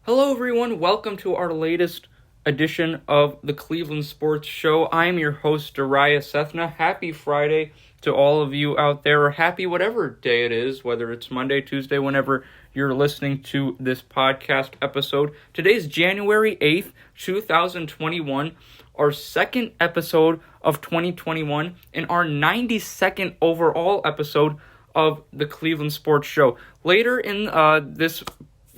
Hello everyone, welcome to our latest edition of the Cleveland Sports Show. I am your host, Darius Sethna. Happy Friday to all of you out there, or happy whatever day it is, whether it's Monday, Tuesday, whenever you're listening to this podcast episode. Today's January 8th, 2021, our second episode of 2021, and our 92nd overall episode of the Cleveland Sports Show. Later in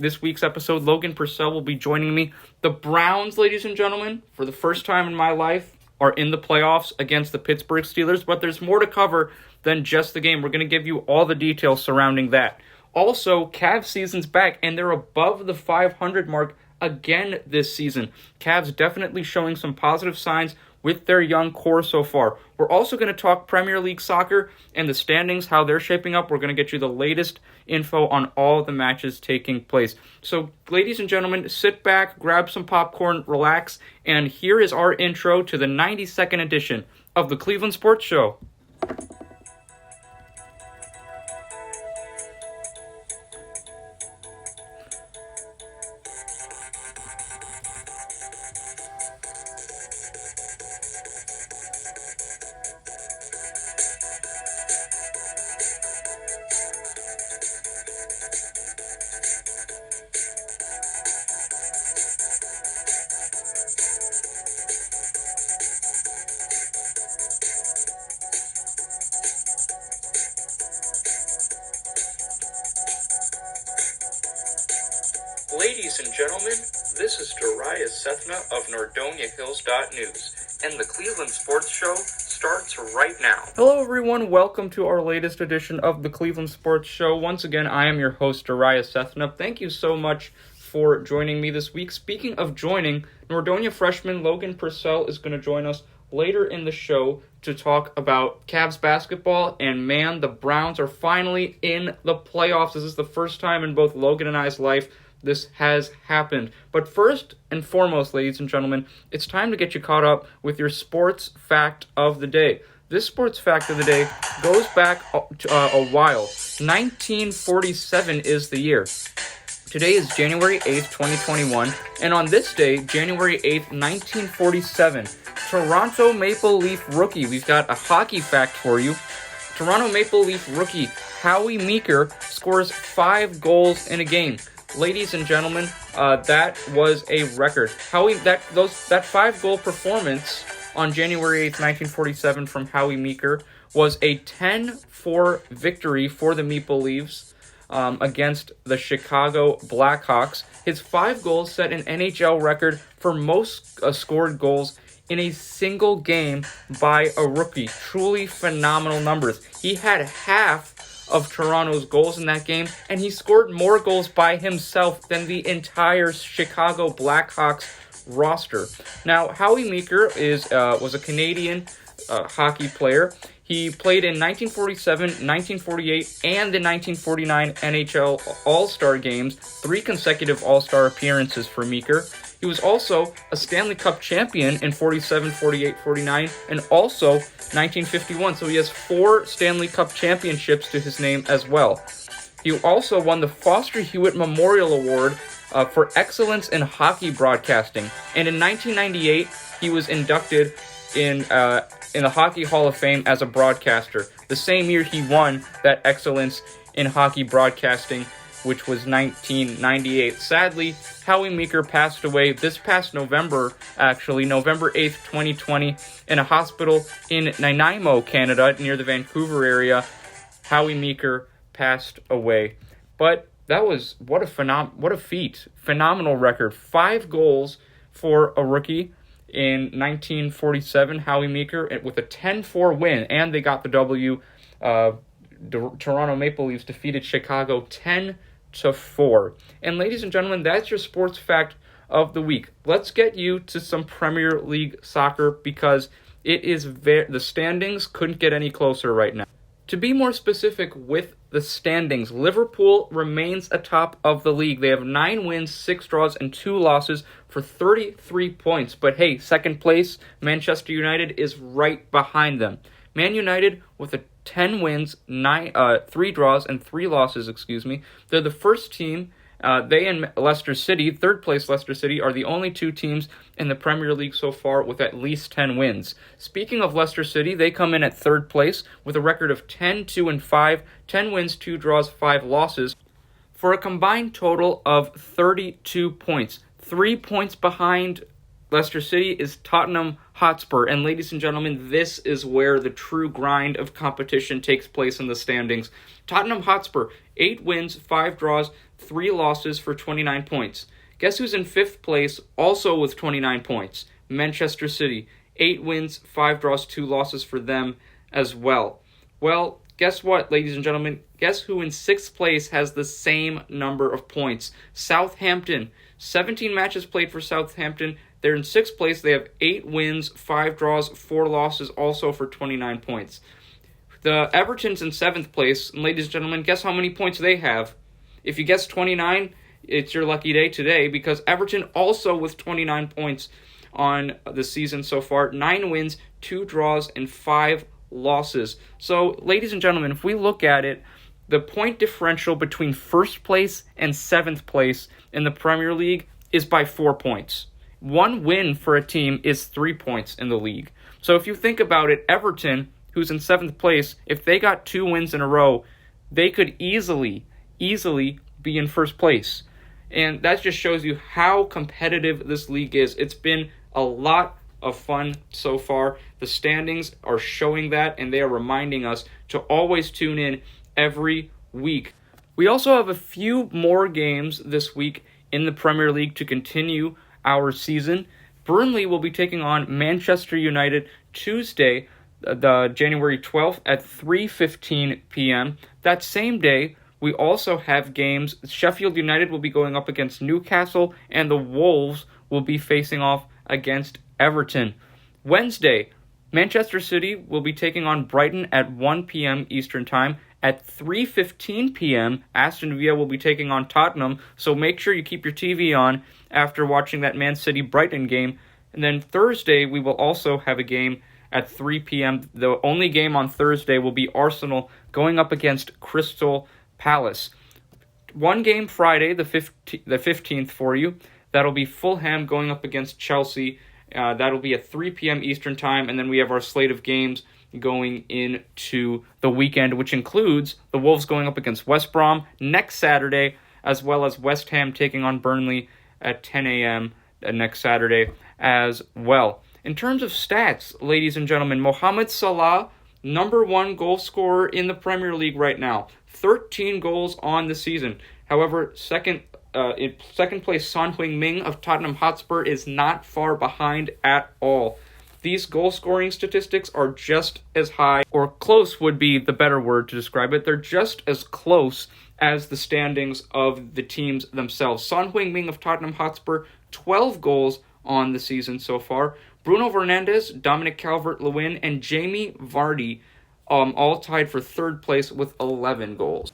this week's episode, Logan Purcell will be joining me. The Browns, ladies and gentlemen, for the first time in my life, are in the playoffs against the Pittsburgh Steelers, but there's more to cover than just the game. We're going to give you all the details surrounding that. Also, Cavs season's back, and they're above the 500 mark again this season. Cavs definitely showing some positive signs with their young core so far. We're also going to talk Premier League soccer and the standings, how they're shaping up. We're going to get you the latest info on all the matches taking place. So, ladies and gentlemen, sit back, grab some popcorn, relax, and here is our intro to the 92nd edition of the Cleveland Sports Show. Ladies and gentlemen, this is Darius Sethna of NordoniaHills.News, and the Cleveland Sports Show starts right now. Hello everyone, welcome to our latest edition of the Cleveland Sports Show. Once again, I am your host, Darius Sethna. Thank you so much for joining me this week. Speaking of joining, Nordonia freshman Logan Purcell is going to join us later in the show to talk about Cavs basketball, and man, the Browns are finally in the playoffs. This is the first time in both Logan and I's life this has happened. But first and foremost, ladies and gentlemen, it's time to get you caught up with your sports fact of the day. This sports fact of the day goes back a while. 1947 is the year. Today is January 8th, 2021, and on this day, January 8th, 1947, Toronto Maple Leaf rookie, we've got a hockey fact for you. Toronto Maple Leaf rookie Howie Meeker scores 5 goals in a game. Ladies and gentlemen, that was a record. That 5-goal performance on January 8th, 1947 from Howie Meeker was a 10-4 victory for the Maple Leafs against the Chicago Blackhawks. His 5 goals set an NHL record for most scored goals in a single game by a rookie. Truly phenomenal numbers. He had half of Toronto's goals in that game, and he scored more goals by himself than the entire Chicago Blackhawks roster. Now, Howie Meeker was a Canadian hockey player. He played in 1947, 1948, and the 1949 NHL All-Star Games, 3 consecutive All-Star appearances for Meeker. He was also a Stanley Cup champion in 47, 48, 49, and also 1951. So he has 4 Stanley Cup championships to his name as well. He also won the Foster Hewitt Memorial Award for excellence in hockey broadcasting. And in 1998, he was inducted in the Hockey Hall of Fame as a broadcaster. The same year he won that excellence in hockey broadcasting, which was 1998. Sadly, Howie Meeker passed away this past November, November 8th, 2020, in a hospital in Nanaimo, Canada, near the Vancouver area. Howie Meeker passed away. But that was, what a feat. Phenomenal record. 5 goals for a rookie in 1947, Howie Meeker, with a 10-4 win, and they got the W. Toronto Maple Leafs defeated Chicago 10-4. And ladies and gentlemen, that's your sports fact of the week. Let's get you to some Premier League soccer, because it is the standings couldn't get any closer right now. To be more specific with the standings, Liverpool remains atop of the league. They have 9 wins, 6 draws, and 2 losses for 33 points. But hey, second place, Manchester United is right behind them. Man United with a 10 wins, 3 draws, and 3 losses, They're the first team They and Leicester City, third place Leicester City, are the only two teams in the Premier League so far with at least 10 wins. Speaking of Leicester City, they come in at third place with a record of 10-2-5, 10 wins, 2 draws, 5 losses, for a combined total of 32 points. 3 points behind Leicester City is Tottenham Hotspur. And ladies and gentlemen, this is where the true grind of competition takes place in the standings. Tottenham Hotspur, 8 wins, 5 draws, 3 losses for 29 points. Guess who's in 5th place, also with 29 points? Manchester City, 8 wins, 5 draws, 2 losses for them as well. Well, guess what, ladies and gentlemen? Guess who in 6th place has the same number of points? Southampton. 17 matches played for Southampton. They're in 6th place. They have 8 wins, 5 draws, 4 losses, also for 29 points. The Everton's in 7th place. And ladies and gentlemen, guess how many points they have? If you guess 29, it's your lucky day today, because Everton also with 29 points on the season so far. 9 wins, 2 draws, and 5 losses. So, ladies and gentlemen, if we look at it, the point differential between 1st place and 7th place in the Premier League is by 4 points. 1 win for a team is 3 points in the league. So if you think about it, Everton, who's in 7th place, if they got 2 wins in a row, they could easily be in 1st place. And that just shows you how competitive this league is. It's been a lot of fun so far. The standings are showing that, and they are reminding us to always tune in every week. We also have a few more games this week in the Premier League to continue our season. Burnley will be taking on Manchester United Tuesday, the January 12th at 3:15 p.m. That same day, we also have games. Sheffield United will be going up against Newcastle, and the Wolves will be facing off against Everton. Wednesday, Manchester City will be taking on Brighton at 1 p.m. Eastern Time. At 3:15 p.m., Aston Villa will be taking on Tottenham, so make sure you keep your TV on after watching that Man City-Brighton game. And then Thursday, we will also have a game at 3 p.m. The only game on Thursday will be Arsenal going up against Crystal Palace. One game Friday, the 15th for you. That'll be Fulham going up against Chelsea. That'll be at 3 p.m. Eastern Time, and then we have our slate of games going into the weekend, which includes the Wolves going up against West Brom next Saturday, as well as West Ham taking on Burnley at 10 a.m. next Saturday as well. In terms of stats, ladies and gentlemen, Mohamed Salah, number 1 goal scorer in the Premier League right now, 13 goals on the season. However, second place Son Heung-min of Tottenham Hotspur is not far behind at all. These goal-scoring statistics are just as high, or close would be the better word to describe it. They're just as close as the standings of the teams themselves. Son Heung-min of Tottenham Hotspur, 12 goals on the season so far. Bruno Fernandes, Dominic Calvert-Lewin, and Jamie Vardy all tied for 3rd place with 11 goals.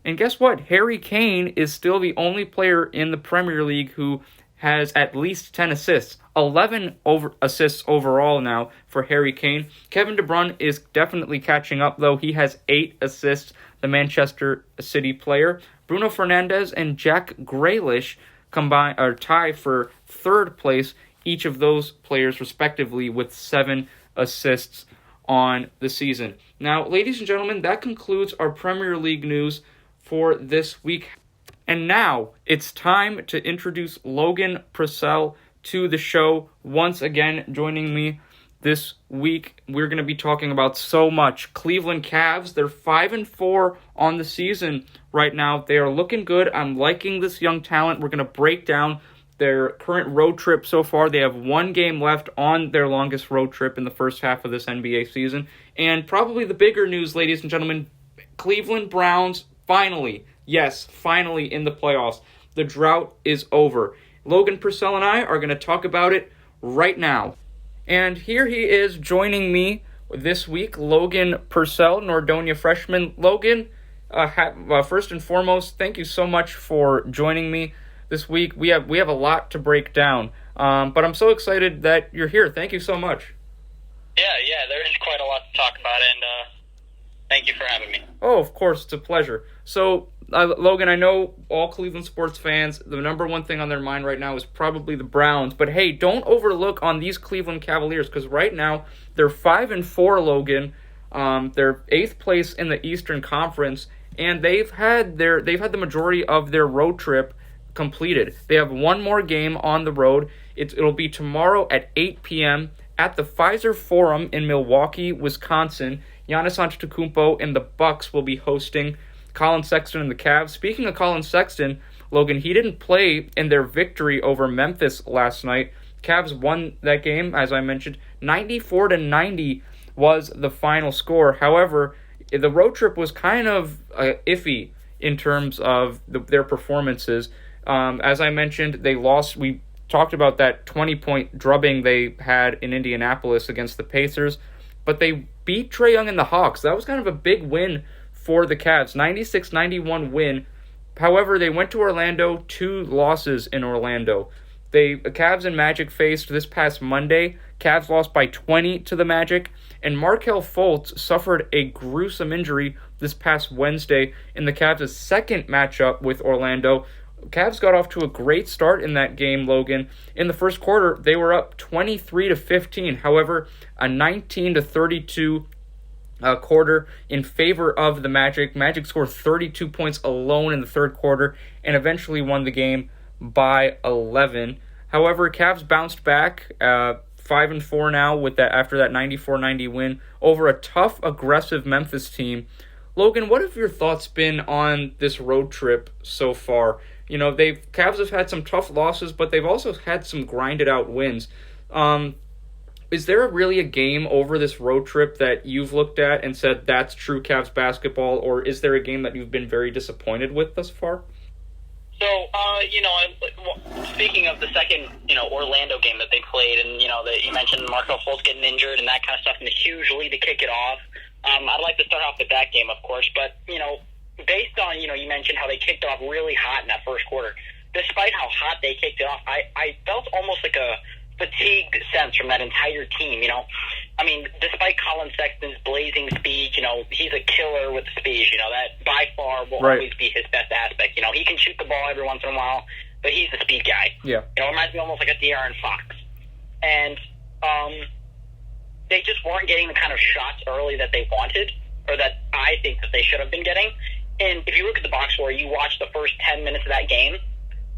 And guess what? Harry Kane is still the only player in the Premier League who has at least 10 assists. 11 assists overall now for Harry Kane. Kevin De Bruyne is definitely catching up, though. He has 8 assists, the Manchester City player. Bruno Fernandes and Jack Grealish tie for 3rd place, each of those players respectively with 7 assists on the season. Now, ladies and gentlemen, that concludes our Premier League news for this week. And now it's time to introduce Logan Purcell to the show. Once again, joining me this week, we're going to be talking about so much. Cleveland Cavs, they're 5-4 on the season right now. They are looking good. I'm liking this young talent. We're going to break down their current road trip so far. They have 1 game left on their longest road trip in the first half of this NBA season. And probably the bigger news, ladies and gentlemen, Cleveland Browns finally in the playoffs. The drought is over. Logan Purcell and I are going to talk about it right now. And here he is joining me this week, Logan Purcell, Nordonia freshman. Logan, first and foremost, thank you so much for joining me this week. We have a lot to break down, but I'm so excited that you're here. Thank you so much. Yeah, there is quite a lot to talk about, and thank you for having me. Oh, of course, it's a pleasure. So Logan, I know all Cleveland sports fans, the number one thing on their mind right now is probably the Browns. But hey, don't overlook on these Cleveland Cavaliers, because right now they're 5-4, Logan. They're 8th place in the Eastern Conference, and they've had the majority of their road trip completed. They have one more game on the road. It'll be tomorrow at 8 p.m. at the Pfizer Forum in Milwaukee, Wisconsin. Giannis Antetokounmpo and the Bucks will be hosting Colin Sexton and the Cavs. Speaking of Colin Sexton, Logan, he didn't play in their victory over Memphis last night. Cavs won that game, as I mentioned. 94-90 was the final score. However, the road trip was kind of iffy in terms of their performances. As I mentioned, they lost. We talked about that 20-point drubbing they had in Indianapolis against the Pacers, but they beat Trae Young and the Hawks. That was kind of a big win for the Cavs, 96-91 win. However, they went to Orlando, 2 losses in Orlando. The Cavs and Magic faced this past Monday. Cavs lost by 20 to the Magic, and Markelle Fultz suffered a gruesome injury this past Wednesday in the Cavs' second matchup with Orlando. Cavs got off to a great start in that game, Logan. In the first quarter, they were up 23-15. However, a 19-32 quarter in favor of the Magic. Magic scored 32 points alone in the third quarter and eventually won the game by 11. However, Cavs bounced back, 5-4 now with that after that 94-90 win over a tough, aggressive Memphis team. Logan, what have your thoughts been on this road trip so far? You know, Cavs have had some tough losses, but they've also had some grinded out wins. Is there really a game over this road trip that you've looked at and said that's true Cavs basketball, or is there a game that you've been very disappointed with thus far? So, speaking of the second, Orlando game that they played, and, that you mentioned Markelle Fultz getting injured and that kind of stuff, and a huge lead to kick it off. I'd like to start off with that game, of course, but, based on, you mentioned how they kicked off really hot in that first quarter. Despite how hot they kicked it off, I felt almost like a fatigued sense from that entire team, despite Colin Sexton's blazing speed, he's a killer with the speed, that by far will always be his best aspect. He can shoot the ball every once in a while, but he's the speed guy. Yeah. It reminds me almost like a De'Aaron Fox. And they just weren't getting the kind of shots early that they wanted, or that I think that they should have been getting. And if you look at the box score, you watch the first 10 minutes of that game,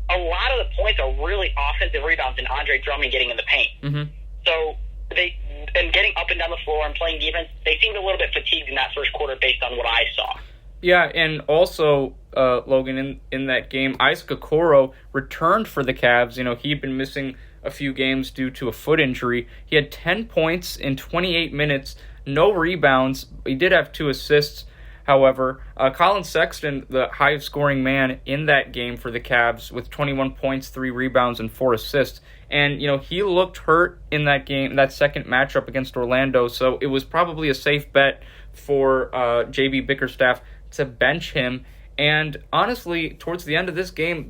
a lot of the points are really offensive rebounds and Andre Drummond getting in the paint. Mm-hmm. So and getting up and down the floor and playing defense, they seemed a little bit fatigued in that first quarter based on what I saw. Yeah, and also, Logan, in that game, Isaac Okoro returned for the Cavs. He'd been missing a few games due to a foot injury. He had 10 points in 28 minutes, no rebounds. He did have 2 assists. However, Colin Sexton, the highest-scoring man in that game for the Cavs, with 21 points, 3 rebounds, and 4 assists. And, he looked hurt in that game, that second matchup against Orlando, so it was probably a safe bet for J.B. Bickerstaff to bench him. And honestly, towards the end of this game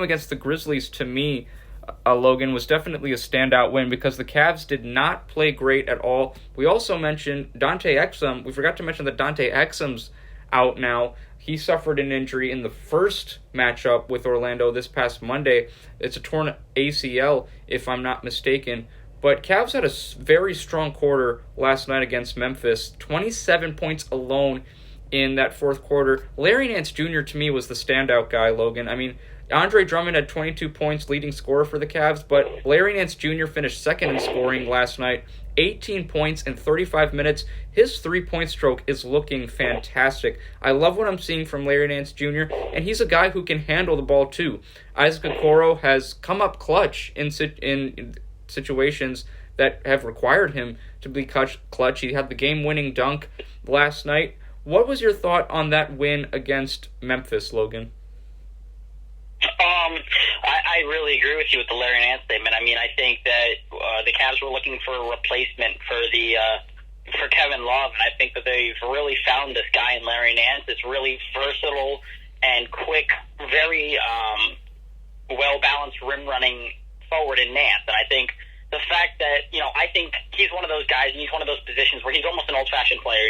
against the Grizzlies, to me, Logan, was definitely a standout win because the Cavs did not play great at all. We also mentioned Dante Exum. We forgot to mention that Dante Exum's out now. He suffered an injury in the first matchup with Orlando this past Monday. It's a torn ACL, if I'm not mistaken. But Cavs had a very strong quarter last night against Memphis. 27 points alone in that fourth quarter. Larry Nance Jr. to me was the standout guy, Logan. Andre Drummond had 22 points, leading scorer for the Cavs, but Larry Nance Jr. finished second in scoring last night, 18 points in 35 minutes. His three-point stroke is looking fantastic. I love what I'm seeing from Larry Nance Jr., and he's a guy who can handle the ball too. Isaac Okoro has come up clutch in situations that have required him to be clutch. He had the game-winning dunk last night. What was your thought on that win against Memphis, Logan? I really agree with you with the Larry Nance statement. I think that the Cavs were looking for a replacement for Kevin Love, and I think that they've really found this guy in Larry Nance. It's really versatile and quick, very well-balanced rim-running forward in Nance. And I think the fact that, I think he's one of those guys, and he's one of those positions where he's almost an old-fashioned player,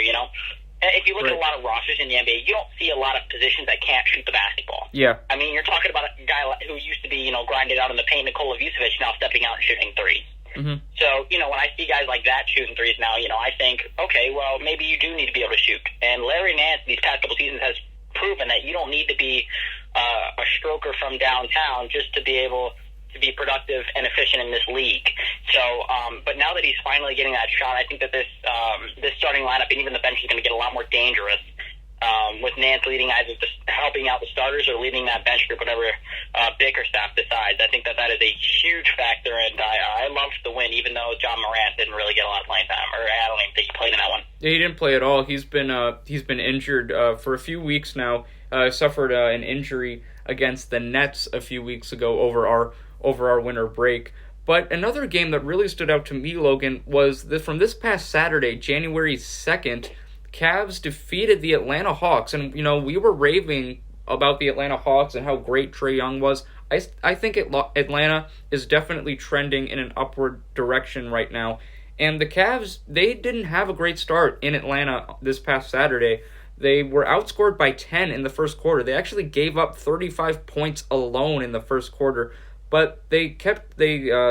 if you look at a lot of rosters in the NBA, you don't see a lot of positions that can't shoot the basketball. Yeah. I mean, you're talking about a guy who used to be, grinded out in the paint, Nikola Vucevic, now stepping out and shooting threes. Mm-hmm. So, when I see guys like that shooting threes now, I think, okay, well, maybe you do need to be able to shoot. And Larry Nance, these past couple seasons, has proven that you don't need to be a stroker from downtown just to be able to be productive and efficient in this league. So, but now that he's finally getting that shot, I think that this starting lineup and even the bench is going to get a lot more dangerous. With Nance leading either helping out the starters or leading that bench group, whatever Bickerstaff decides. I think that is a huge factor, and I loved the win, even though John Morant didn't really get a lot of playing time, or I don't even think he played in that one. Yeah, he didn't play at all. He's been injured for a few weeks now. Suffered an injury against the Nets a few weeks ago over our winter break. But another game that really stood out to me, Logan, was from this past Saturday, January 2nd. Cavs defeated the Atlanta Hawks, and we were raving about the Atlanta Hawks and how great Trae Young was. I think Atlanta is definitely trending in an upward direction right now. And the Cavs, they didn't have a great start in Atlanta this past Saturday. They were outscored by 10 in the first quarter. They actually gave up 35 points alone in the first quarter, but they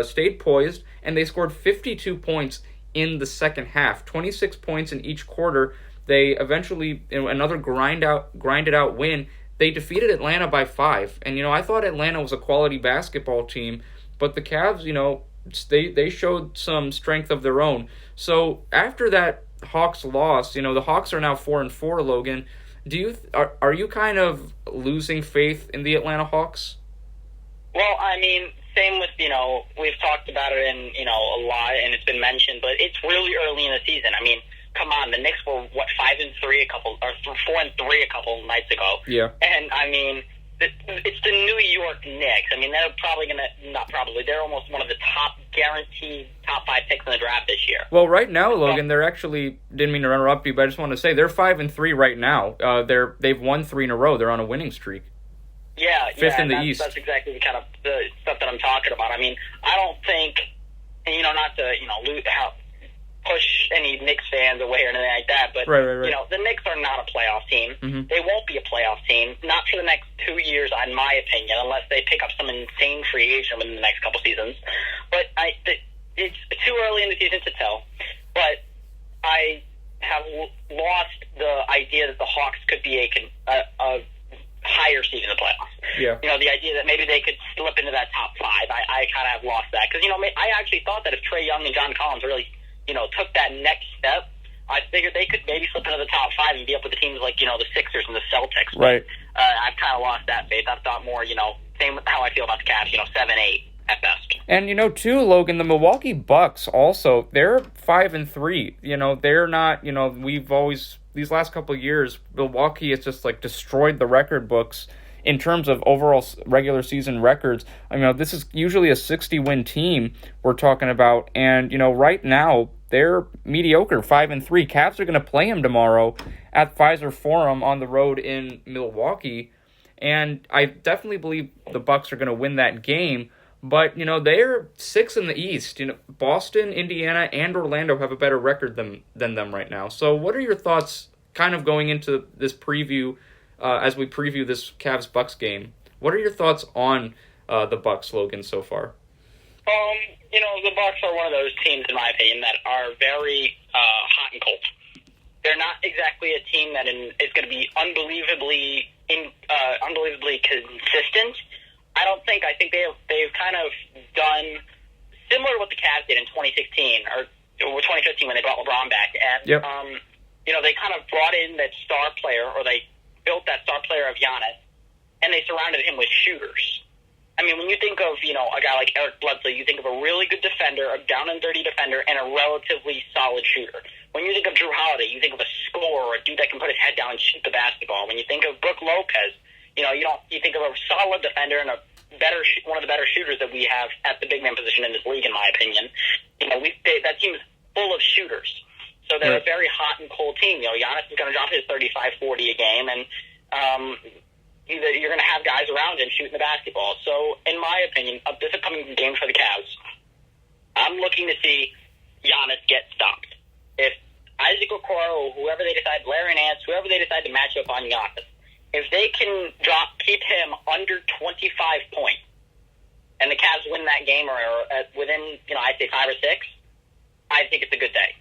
stayed poised, and they scored 52 points in the second half, 26 points in each quarter. They eventually, another grinded out win, they defeated Atlanta by 5. And, I thought Atlanta was a quality basketball team, but the Cavs, they showed some strength of their own. So after that Hawks loss, the Hawks are now 4-4, Logan. Are you kind of losing faith in the Atlanta Hawks? Well, I mean, same with, we've talked about it in, a lot, and it's been mentioned, but it's really early in the season. I mean, come on, the Knicks were, 4-3 a couple nights ago. Yeah. And, I mean, it's the New York Knicks. I mean, they're probably they're almost one of the guaranteed top 5 picks in the draft this year. Well, right now, Logan, they're actually, didn't mean to interrupt you, but I just want to say, they're 5-3 right now. They've won 3 in a row. They're on a winning streak. Yeah, Fifth in the East. That's exactly the kind of the stuff that I'm talking about. I mean, I don't think, and not to push any Knicks fans away or anything like that, but right. The Knicks are not a playoff team. Mm-hmm. They won't be a playoff team, not for the next 2 years, in my opinion, unless they pick up some insane free agent in the next couple seasons. But it's too early in the season to tell. But I have lost the idea that the Hawks could be a higher seed in the playoffs. Yeah. The idea that maybe they could slip into that top 5, I kind of have lost that. Because, I actually thought that if Trae Young and John Collins really, took that next step, I figured they could maybe slip into the top 5 and be up with the teams like, the Sixers and the Celtics. Right. But, I've kind of lost that faith. I've thought more, same with how I feel about the Cavs, 7-8 at best. And, too, Logan, the Milwaukee Bucks also, they're 5-3. They're not, we've always, these last couple of years, Milwaukee has just, destroyed the record books in terms of overall regular season records. I mean, this is usually a 60-win team we're talking about. And, right now, they're mediocre, 5-3. Cavs are going to play them tomorrow at Pfizer Forum on the road in Milwaukee. And I definitely believe the Bucks are going to win that game. But, they're 6 in the East. Boston, Indiana, and Orlando have a better record than them right now. So what are your thoughts kind of going into this preview, as we preview this Cavs-Bucks game? What are your thoughts on the Bucks, Logan, so far? The Bucks are one of those teams, in my opinion, that are very hot and cold. They're not exactly a team that is going to be unbelievably consistent. I think they've kind of done similar to what the Cavs did in 2016 or 2015 when they brought LeBron back, and yep. They kind of brought in that star player, or they built that star player of Giannis, and they surrounded him with shooters. I mean, when you think of, a guy like Eric Bledsoe, you think of a really good defender, a down-and-dirty defender, and a relatively solid shooter. When you think of Drew Holiday, you think of a scorer, a dude that can put his head down and shoot the basketball. When you think of Brook Lopez, you think of a solid defender and one of the better shooters that we have at the big man position in this league, in my opinion. That team is full of shooters. So they're a very hot and cold team. Giannis is going to drop his 35-40 a game, and you're going to have guys around him shooting the basketball. So, in my opinion, this upcoming game for the Cavs, I'm looking to see Giannis get stopped. If Isaac Okoro, whoever they decide, Larry Nance, whoever they decide to match up on Giannis, if they can keep him under 25 points, and the Cavs win that game or within, I'd say 5 or 6, I think it's a good day.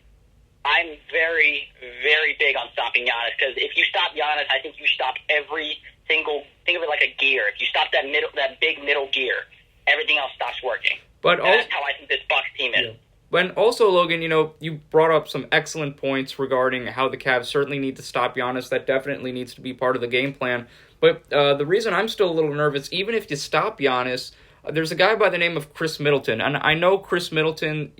I'm very, very big on stopping Giannis because if you stop Giannis, I think you stop every single. Think of it like a gear. If you stop that big middle gear, everything else stops working. But that's how I think this Bucks team is. Yeah. But also, Logan, you brought up some excellent points regarding how the Cavs certainly need to stop Giannis. That definitely needs to be part of the game plan. But the reason I'm still a little nervous, even if you stop Giannis, there's a guy by the name of Chris Middleton. And I know Chris Middleton,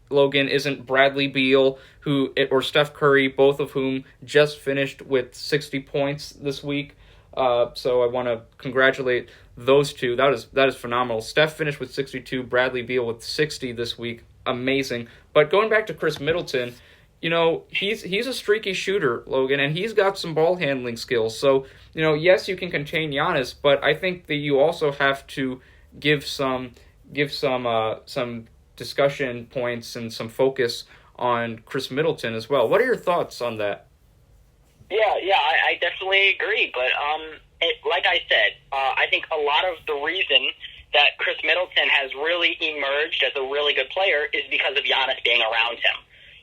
Logan, isn't Bradley Beal or Steph Curry, both of whom just finished with 60 points this week. So I want to congratulate those two. That is phenomenal. Steph finished with 62, Bradley Beal with 60 this week. Amazing. But going back to Chris Middleton, he's a streaky shooter, Logan, and he's got some ball handling skills. So, yes, you can contain Giannis, but I think that you also have to give some discussion points and some focus on Chris Middleton as well. What are your thoughts on that? Yeah, I definitely agree. But like I said, I think a lot of the reason that Chris Middleton has really emerged as a really good player is because of Giannis being around him.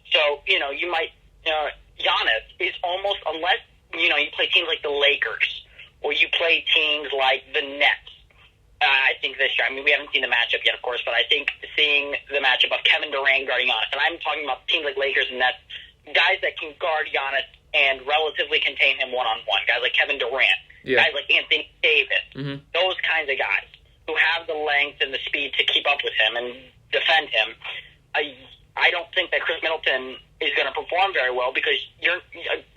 So, Giannis is almost, unless, you play teams like the Lakers or you play teams like the Nets, I think this year, we haven't seen the matchup yet, of course, but I think seeing the matchup of Kevin Durant guarding Giannis, and I'm talking about teams like Lakers and Nets, guys that can guard Giannis and relatively contain him one-on-one, guys like Kevin Durant, guys like Anthony Davis, those kinds of guys who have the length and the speed to keep up with him and defend him. I don't think that Chris Middleton is going to perform very well because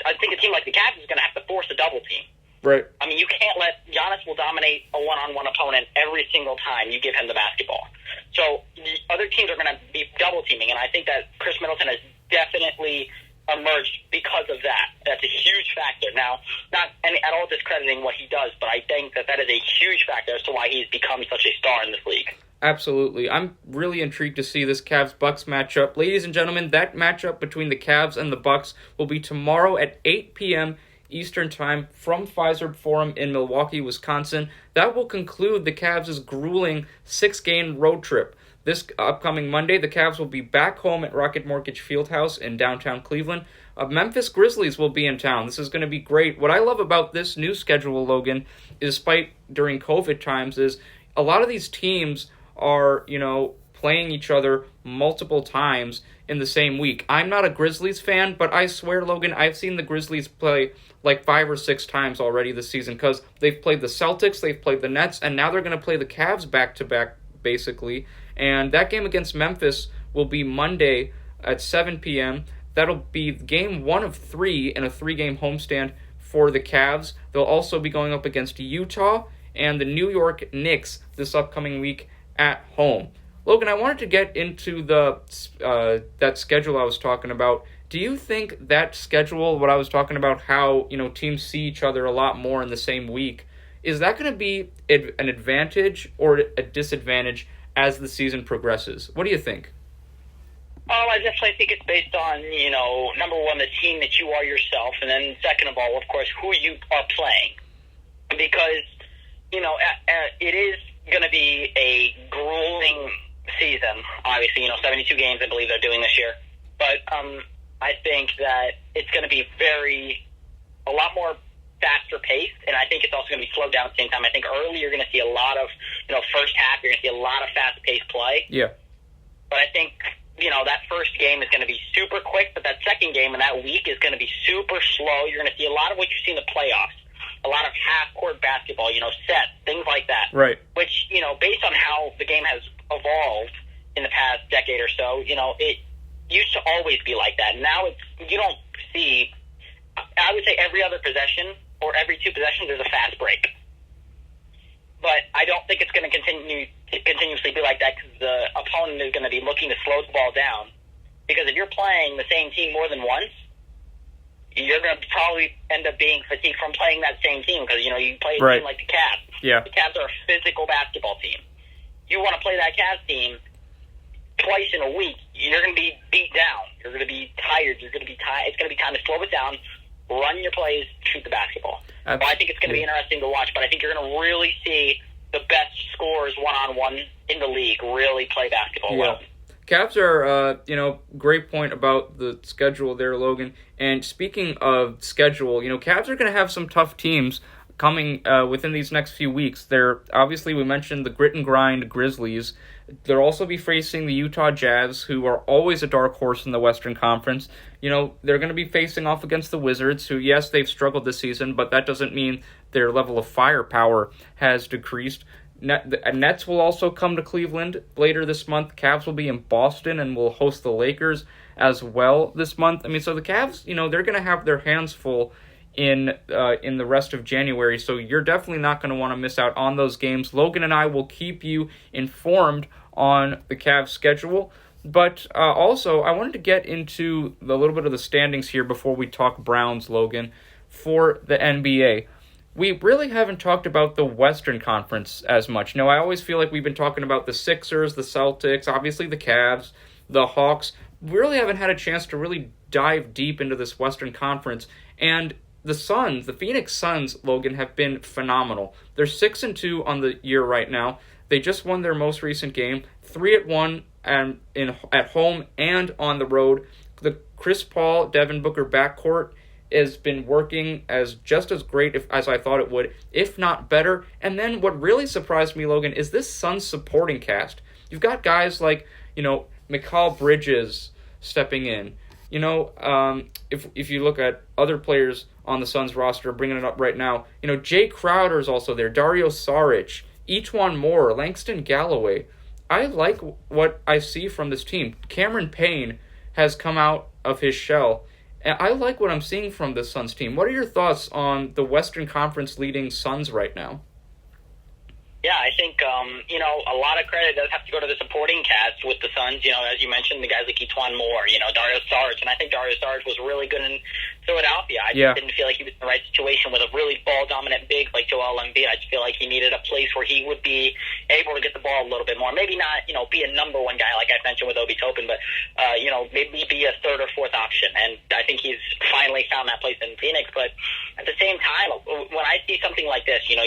I think a team like the Cavs is going to have to force a double team. Right. You can't let Giannis will dominate a one-on-one opponent every single time you give him the basketball. So the other teams are going to be double teaming, and I think that Chris Middleton has definitely emerged because of that. That's a huge factor. Now, not at all discrediting what he does, but I think that is a huge factor as to why he's become such a star in this league. Absolutely. I'm really intrigued to see this Cavs-Bucks matchup. Ladies and gentlemen, that matchup between the Cavs and the Bucks will be tomorrow at 8 p.m. Eastern Time from Fiserv Forum in Milwaukee, Wisconsin. That will conclude the Cavs' grueling 6-game road trip. This upcoming Monday, the Cavs will be back home at Rocket Mortgage Fieldhouse in downtown Cleveland. Memphis Grizzlies will be in town. This is going to be great. What I love about this new schedule, Logan, despite during COVID times, is a lot of these teams are, playing each other multiple times in the same week. I'm not a Grizzlies fan, but I swear, Logan, I've seen the Grizzlies play like 5 or 6 times already this season because they've played the Celtics, they've played the Nets, and now they're going to play the Cavs back-to-back, basically. And that game against Memphis will be Monday at 7 p.m. That'll be game 1 of 3 in a 3-game homestand for the Cavs. They'll also be going up against Utah and the New York Knicks this upcoming week at home. Logan, I wanted to get into that schedule I was talking about. Do you think that schedule, what I was talking about, how teams see each other a lot more in the same week, is that going to be an advantage or a disadvantage as the season progresses? What do you think? I definitely think it's based on, number one, the team that you are yourself, and then second of all, of course, who you are playing. Because, it is going to be a grueling season, obviously, 72 games I believe they're doing this year. But I think that it's going to be a lot more faster paced, and I think it's also going to be slowed down at the same time. I think early you're going to see a lot of, first half, you're going to see a lot of fast-paced play. Yeah. But I think, that first game is going to be super quick, but that second game and that week is going to be super slow. You're going to see a lot of what you see in the playoffs, a lot of half-court basketball, sets, things like that. Right. Which, based on how the game has evolved in the past decade or so, it used to always be like that. Now you don't see, I would say every other possession or every 2 possessions there's a fast break. But I don't think it's going to continuously be like that because the opponent is going to be looking to slow the ball down. Because if you're playing the same team more than once, you're going to probably end up being fatigued from playing that same team because, you play a team like the Cavs. Yeah. The Cavs are a physical basketball team. You want to play that Cavs team twice in a week, you're going to be beat down. You're going to be tired. It's going to be time to slow it down, run your plays, shoot the basketball. Well, I think it's going to be interesting to watch, but I think you're going to really see the best scorers one-on-one in the league really play basketball well. Cavs are, great point about the schedule there, Logan. And speaking of schedule, Cavs are going to have some tough teams coming within these next few weeks. They're obviously, we mentioned the grit and grind Grizzlies. They'll also be facing the Utah Jazz, who are always a dark horse in the Western Conference. They're going to be facing off against the Wizards, who, yes, they've struggled this season, but that doesn't mean their level of firepower has decreased. Nets will also come to Cleveland later this month. Cavs will be in Boston and will host the Lakers as well this month. So the Cavs, they're going to have their hands full in the rest of January, so you're definitely not going to want to miss out on those games. Logan and I will keep you informed on the Cavs schedule, but also I wanted to get into a little bit of the standings here before we talk Browns, Logan, for the NBA. We really haven't talked about the Western Conference as much. I always feel like we've been talking about the Sixers, the Celtics, obviously the Cavs, the Hawks. We really haven't had a chance to really dive deep into this Western Conference, and the Suns, the Phoenix Suns, Logan, have been phenomenal. They're 6-2 on the year right now. They just won their most recent game, 3-1 at home and on the road. The Chris Paul, Devin Booker backcourt has been working just as great as I thought it would, if not better. And then what really surprised me, Logan, is this Suns supporting cast. You've got guys like, Mikal Bridges stepping in. If you look at other players on the Suns roster, bringing it up right now, Jay Crowder's also there, Dario Saric, Etuan Moore, Langston Galloway. I like what I see from this team. Cameron Payne has come out of his shell, and I like what I'm seeing from this Suns team. What are your thoughts on the Western Conference leading Suns right now? Yeah, I think, a lot of credit does have to go to the supporting cast with the Suns. As you mentioned, the guys like Etuan Moore, Dario Saric. And I think Dario Saric was really good in Philadelphia. I just didn't feel like he was in the right situation with a really ball-dominant big like Joel Embiid. I just feel like he needed a place where he would be able to get the ball a little bit more. Maybe not, be a number one guy like I mentioned with Obi Toppin, but, maybe be a third or fourth option. And I think he's finally found that place in Phoenix. But at the same time, when I see something like this, you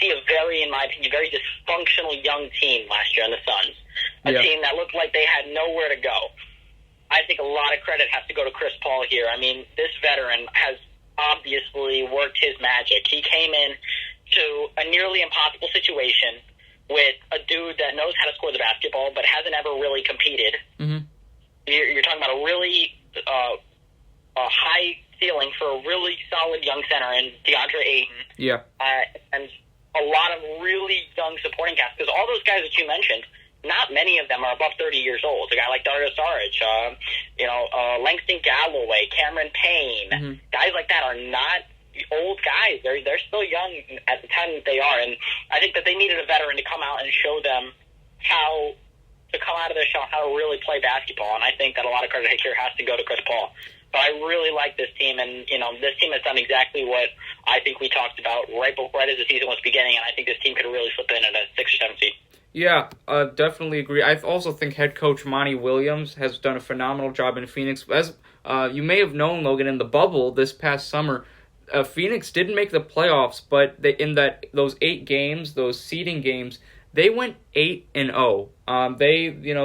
see a in my opinion, very dysfunctional young team last year on the Suns. A team that looked like they had nowhere to go. I think a lot of credit has to go to Chris Paul here. This veteran has obviously worked his magic. He came in to a nearly impossible situation with a dude that knows how to score the basketball but hasn't ever really competed. Mm-hmm. You're talking about a really a high ceiling for a really solid young center in DeAndre Ayton. Yeah. And a lot of really young supporting cast, because all those guys that you mentioned, not many of them are above 30 years old. A guy like Dario Saric, Langston Galloway, Cameron Payne, guys like that are not old guys. They're still young at the time that they are, and I think that they needed a veteran to come out and show them how to come out of their shell, how to really play basketball, and I think that a lot of credit here has to go to Chris Paul. But I really like this team, and this team has done exactly what I think we talked about right as the season was beginning, and I think this team could really slip in at a 6 or 7 seed. Yeah, definitely agree. I also think head coach Monty Williams has done a phenomenal job in Phoenix. As you may have known, Logan, in the bubble this past summer, Phoenix didn't make the playoffs, but those 8 games, those seeding games, they went 8-0.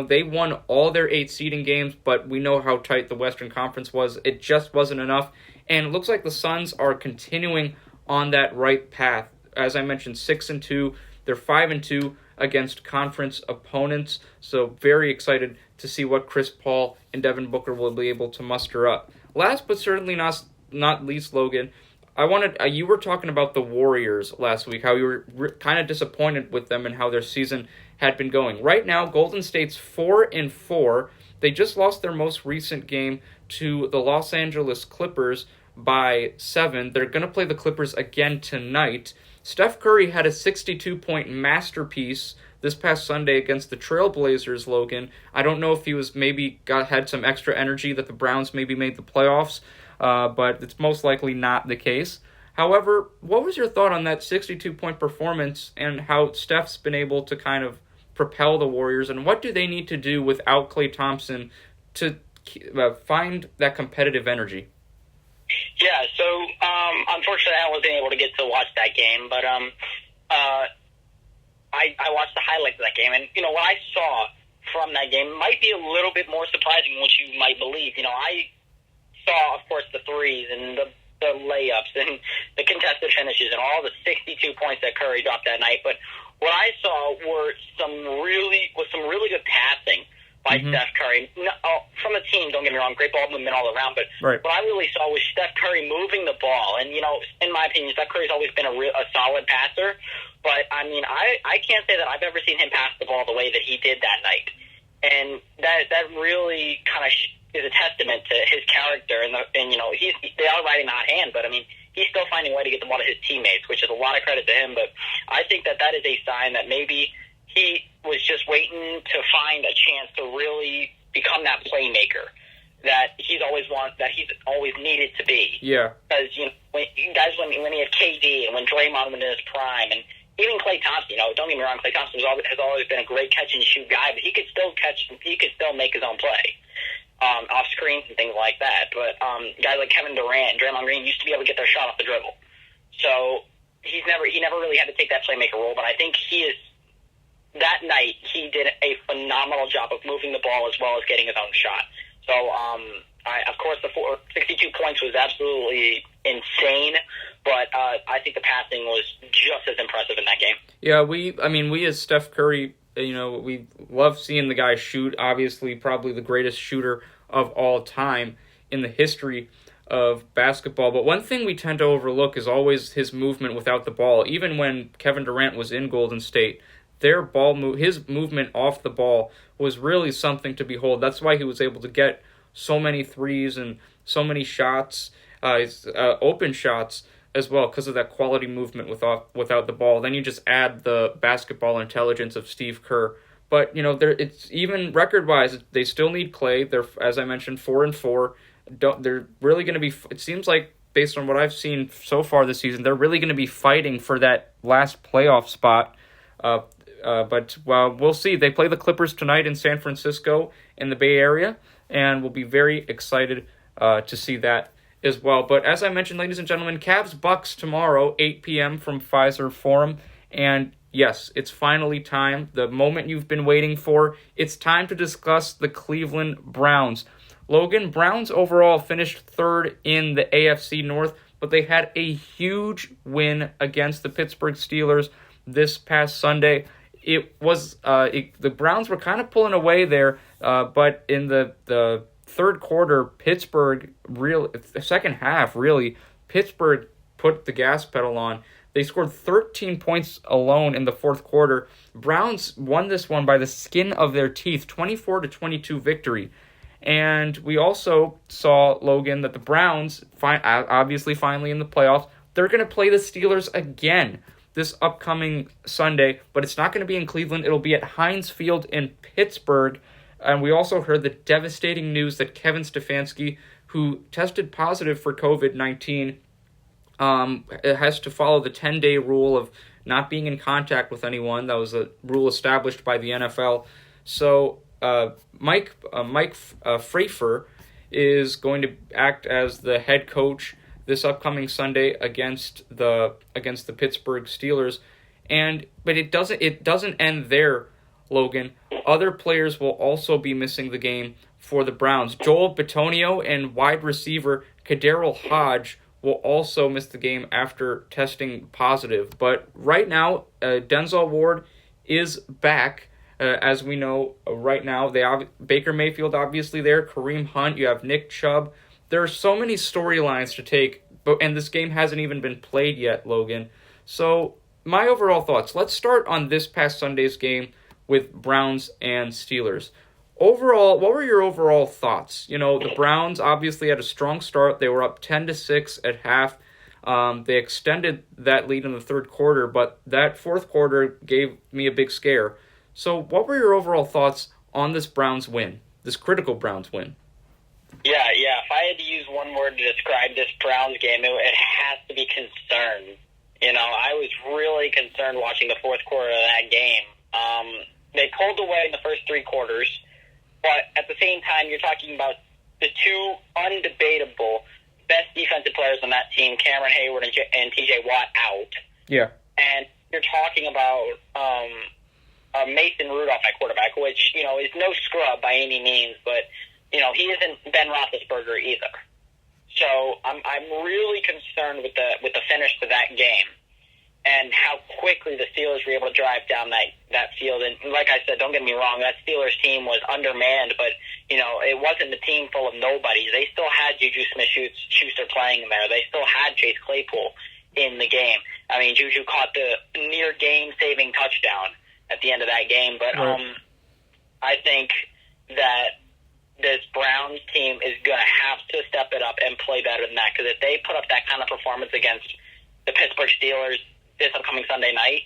They won all their 8 seeding games, but we know how tight the Western Conference was. It just wasn't enough, and it looks like the Suns are continuing on that right path. As I mentioned, 6-2. They're 5-2 against conference opponents. So very excited to see what Chris Paul and Devin Booker will be able to muster up. Last but certainly not least, Logan, you were talking about the Warriors last week, how you were kind of disappointed with them and how their season had been going. Right now, Golden State's 4-4. They just lost their most recent game to the Los Angeles Clippers by 7. They're going to play the Clippers again tonight. Steph Curry had a 62-point masterpiece this past Sunday against the Trailblazers, Logan. I don't know if he was had some extra energy that the Browns maybe made the playoffs, but it's most likely not the case. However, what was your thought on that 62-point performance and how Steph's been able to kind of propel the Warriors, and what do they need to do without Klay Thompson to find that competitive energy? Yeah, so unfortunately I wasn't able to get to watch that game, but I watched the highlights of that game, and what I saw from that game might be a little bit more surprising than what you might believe. I saw, of course, the threes and the layups and the contested finishes and all the 62 points that Curry dropped that night, but what I saw were some really good passing by Steph Curry. No, from the team, don't get me wrong, great ball movement all around, but what I really saw was Steph Curry moving the ball. And, in my opinion, Steph Curry's always been a solid passer, but, I can't say that I've ever seen him pass the ball the way that he did that night. And that really kind of is a testament to his character, and they are riding the hot hand, but, he's still finding a way to get the ball to his teammates, which is a lot of credit to him, but I think that is a sign that maybe he was just waiting to find a chance to really become that playmaker that he's always needed to be. Yeah. Because when he had KD and when Draymond was in his prime, and even Klay Thompson, don't get me wrong, Klay Thompson has always been a great catch and shoot guy, but he could still make his own play off screens and things like that. But guys like Kevin Durant and Draymond Green used to be able to get their shot off the dribble. So he never really had to take that playmaker role, but I think that night he did a phenomenal job of moving the ball as well as getting his own shot. So, of course, the 62 points was absolutely insane, but I think the passing was just as impressive in that game. Yeah, we as Steph Curry, we love seeing the guy shoot. Obviously, probably the greatest shooter of all time in the history of basketball. But one thing we tend to overlook is always his movement without the ball. Even when Kevin Durant was in Golden State, his movement off the ball was really something to behold. That's why he was able to get so many threes and so many shots, open shots as well, because of that quality movement without the ball. Then you just add the basketball intelligence of Steve Kerr. But it's even record-wise, they still need Klay. They're, as I mentioned, 4-4. They're really going to be. It seems like, based on what I've seen so far this season, they're really going to be fighting for that last playoff spot. But we'll see. They play the Clippers tonight in San Francisco in the Bay Area, and we'll be very excited to see that as well. But as I mentioned, ladies and gentlemen, Cavs-Bucks tomorrow, 8 p.m. from Pfizer Forum. And yes, it's finally time, the moment you've been waiting for. It's time to discuss the Cleveland Browns. Logan, Browns overall finished third in the AFC North, but they had a huge win against the Pittsburgh Steelers this past Sunday. It was the Browns were kind of pulling away there, but in the third quarter, second half, Pittsburgh put the gas pedal on. They scored 13 points alone in the fourth quarter. Browns won this one by the skin of their teeth, 24-22 victory. And we also saw, Logan, that the Browns, obviously finally in the playoffs, they're going to play the Steelers again this upcoming Sunday, but it's not going to be in Cleveland. It'll be at Heinz Field in Pittsburgh. And we also heard the devastating news that Kevin Stefanski, who tested positive for COVID-19, has to follow the 10-day rule of not being in contact with anyone. That was a rule established by the NFL. So Mike Frafer is going to act as the head coach this upcoming Sunday against the Pittsburgh Steelers, but it doesn't end there, Logan. Other players will also be missing the game for the Browns. Joel Bitonio and wide receiver Kaderil Hodge will also miss the game after testing positive. But right now, Denzel Ward is back. As we know right now, Baker Mayfield obviously there, Kareem Hunt, you have Nick Chubb. There are so many storylines to take, and this game hasn't even been played yet, Logan. So my overall thoughts. Let's start on this past Sunday's game with Browns and Steelers. Overall, what were your overall thoughts? The Browns obviously had a strong start. They were up 10-6 at half. They extended that lead in the third quarter, but that fourth quarter gave me a big scare. So what were your overall thoughts on this Browns win, this critical Browns win? Yeah. If I had to use one word to describe this Browns game, it has to be concern. I was really concerned watching the fourth quarter of that game. They pulled away in the first three quarters, but at the same time, you're talking about the two undebatable best defensive players on that team, Cameron Hayward and T.J. Watt, out. Yeah. And you're talking about Mason Rudolph at quarterback, which, is no scrub by any means, but, he isn't Ben Roethlisberger either. So I'm really concerned with the finish to that game and how quickly the Steelers were able to drive down that field. And like I said, don't get me wrong, that Steelers team was undermanned, but, it wasn't a team full of nobodies. They still had Juju Smith-Schuster playing there. They still had Chase Claypool in the game. I mean, Juju caught the near game-saving touchdown at the end of that game. But I think that this Browns team is going to have to step it up and play better than that, because if they put up that kind of performance against the Pittsburgh Steelers this upcoming Sunday night,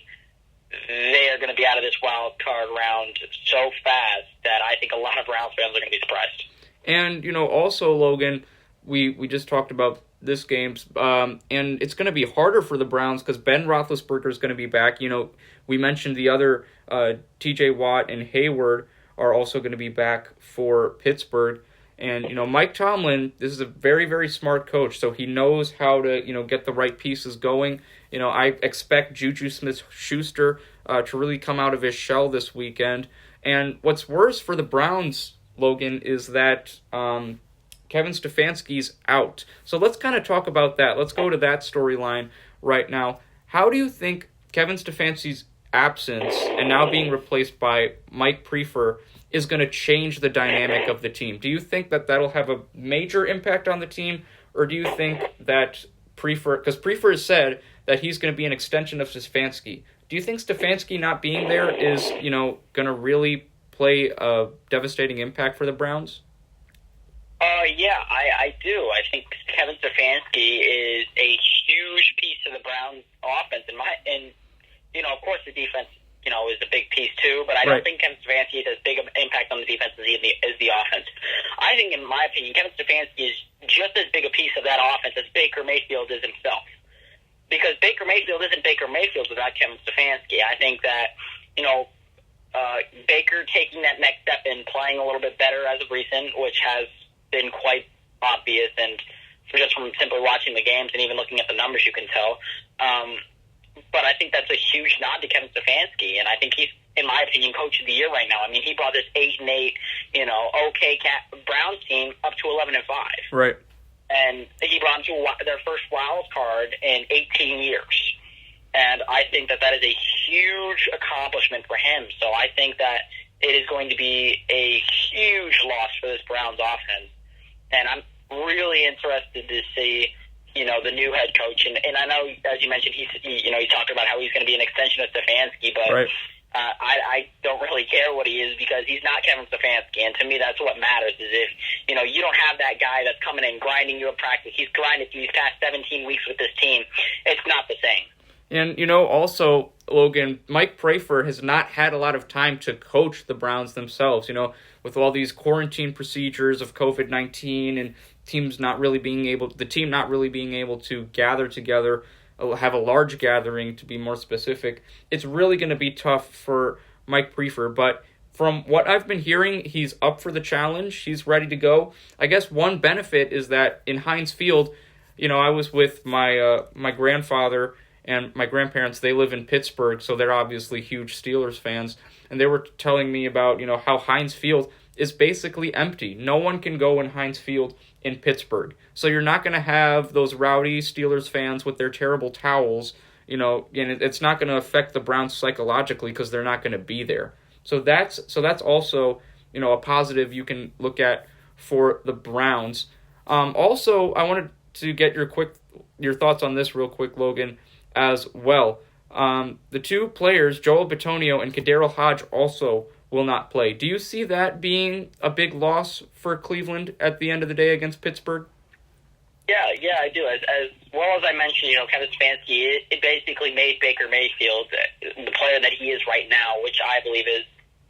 they are going to be out of this wild card round so fast that I think a lot of Browns fans are going to be surprised. And, also, Logan, we just talked about this game, and it's going to be harder for the Browns because Ben Roethlisberger is going to be back. We mentioned the other T.J. Watt and Hayward are also going to be back for Pittsburgh. And, Mike Tomlin, this is a very, very smart coach, so he knows how to, get the right pieces going. I expect Juju Smith-Schuster to really come out of his shell this weekend. And what's worse for the Browns, Logan, is that Kevin Stefanski's out. So let's kind of talk about that. Let's go to that storyline right now. How do you think Kevin Stefanski's absence and now being replaced by Mike Prefer is going to change the dynamic of the team? Do you think that that'll have a major impact on the team, or do you think that Prefer, because Prefer has said that he's going to be an extension of Stefanski, do you think Stefanski not being there is, going to really play a devastating impact for the Browns? Yeah, I do. I think Kevin Stefanski is a huge piece of the Browns offense, and of course the defense, is a big piece too, but I don't think Kevin Stefanski has as big of an impact on the defense as the offense. I think, in my opinion, Kevin Stefanski is just as big a piece of that offense as Baker Mayfield is himself. Because Baker Mayfield isn't Baker Mayfield without Kevin Stefanski. I think that, Baker taking that next step in playing a little bit better as of recent, which has been quite obvious, and just from simply watching the games and even looking at the numbers, you can tell. But I think that's a huge nod to Kevin Stefanski, and I think he's, in my opinion, coach of the year right now. I mean, he brought this 8-8, Browns team up to 11-5. Right. And he brought them to their first wild card in 18 years. And I think that is a huge accomplishment for him. So I think that it is going to be a huge loss for this Browns offense. And I'm really interested to see, the new head coach. And I know, as you mentioned, he talked about how he's going to be an extension of Stefanski, but I don't really care what he is, because he's not Kevin Stefanski. And to me, that's what matters, is if, you don't have that guy that's coming in grinding you in practice. He's grinded through these past 17 weeks with this team. It's not the same. And, also, Logan, Mike Prefer has not had a lot of time to coach the Browns themselves, with all these quarantine procedures of COVID-19 and the team not really being able to gather together, have a large gathering, to be more specific. It's really going to be tough for Mike Prefer, but from what I've been hearing, he's up for the challenge. He's ready to go. I guess one benefit is that in Heinz Field, I was with my grandfather and my grandparents. They live in Pittsburgh, so they're obviously huge Steelers fans, and they were telling me about, how Heinz Field is basically empty. No one can go in Heinz Field in Pittsburgh. So you're not going to have those rowdy Steelers fans with their terrible towels, and it's not going to affect the Browns psychologically because they're not going to be there. So that's also, a positive you can look at for the Browns. Also, I wanted to get your thoughts on this real quick, Logan, as well. The two players, Joel Bitonio and Kadarius Hodge, also will not play. Do you see that being a big loss for Cleveland at the end of the day against Pittsburgh? Yeah, I do. As well as I mentioned, Kevin Stefanski, it basically made Baker Mayfield the player that he is right now, which I believe is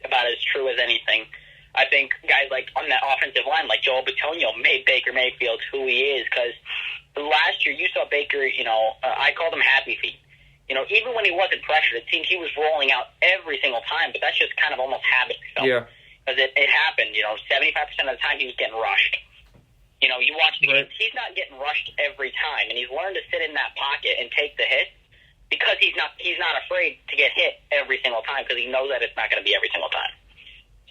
about as true as anything. I think guys like on that offensive line, like Joel Bitonio, made Baker Mayfield who he is, because last year you saw Baker, I called him Happy Feet. even when he wasn't pressured, it seemed he was rolling out every single time, but that's just kind of almost habit. Yeah. Because it happened, 75% of the time he was getting rushed. You watch the game, he's not getting rushed every time, and he's learned to sit in that pocket and take the hit because he's not afraid to get hit every single time because he knows that it's not going to be every single time.